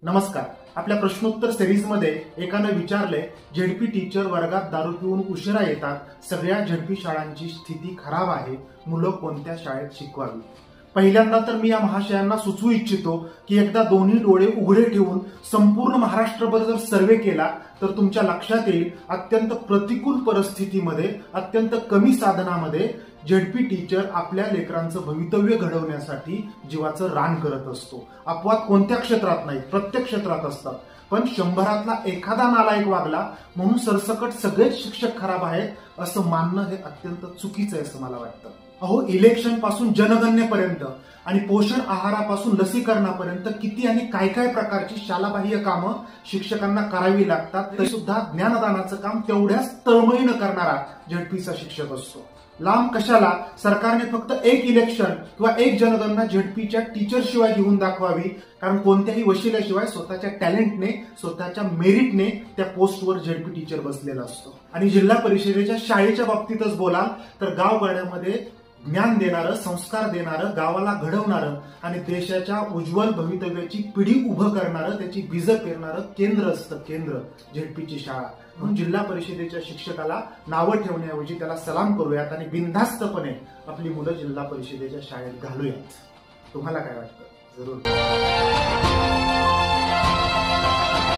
नमस्कार. आपल्या प्रश्नोत्तर सिरीजमध्ये एकाने विचारले, झेडपी टीचर वर्गात दारू पिऊन उशिरा येतात, सगळ्या झेडपी शाळांची स्थिती खराब आहे, मुलं कोणत्या शाळेत शिकवावी. पहिल्यांदा तर मी या महाशयांना सुचवू इच्छितो की एकदा दोन्ही डोळे उघडे ठेवून संपूर्ण महाराष्ट्रभर जर सर्वे केला तर तुमच्या लक्षात येईल अत्यंत प्रतिकूल परिस्थितीमध्ये, अत्यंत कमी साधनामध्ये झेडपी टीचर आपल्या लेकरांचं भवितव्य घडवण्यासाठी जीवाचं रान करत असतो. अपवाद कोणत्या क्षेत्रात नाही, प्रत्येक क्षेत्रात असतात. पण 100तला एखादा नालायक वागला म्हणून सरसकट सगळेच शिक्षक खराब आहेत असं मानणं हे अत्यंत चुकीचं आहे असं मला वाटतं. अहो, इलेक्शन पासून जनगणनेपर्यंत आणि पोषण आहारापासून लसीकरणापर्यंत किती आणि काय काय प्रकारची शालाबाह्य कामं शिक्षकांना करावी लागतात, तरी सुद्धा ज्ञानदानाचं काम तेवढ्याच तळमळीनं करणारा झेडपीचा शिक्षक असतो. लांब कशाला, सरकारने फक्त एक इलेक्शन किंवा एक जनगणना झेडपीच्या टीचर शिवाय घेऊन दाखवावी, कारण कोणत्याही वशिल्याशिवाय स्वतःच्या टॅलेंटने, स्वतःच्या मेरिटने त्या पोस्टवर झेडपी टीचर बसलेला असतो. आणि जिल्हा परिषदेच्या शाळेच्या बाबतीतच बोलाल तर गावगाड्यामध्ये ज्ञान देणारं, संस्कार देणारं, गावाला घडवणारं आणि देशाच्या उज्ज्वल भवितव्याची पिढी उभं करणारं, त्याची बीज पेरणारं केंद्र असतं, केंद्र झेडपीची शाळा. म्हणून जिल्हा परिषदेच्या शिक्षकाला नावं ठेवण्याऐवजी त्याला सलाम करूयात आणि बिनधास्तपणे आपली मुलं जिल्हा परिषदेच्या शाळेत घालूयात. तुम्हाला काय वाटतं? जरूर.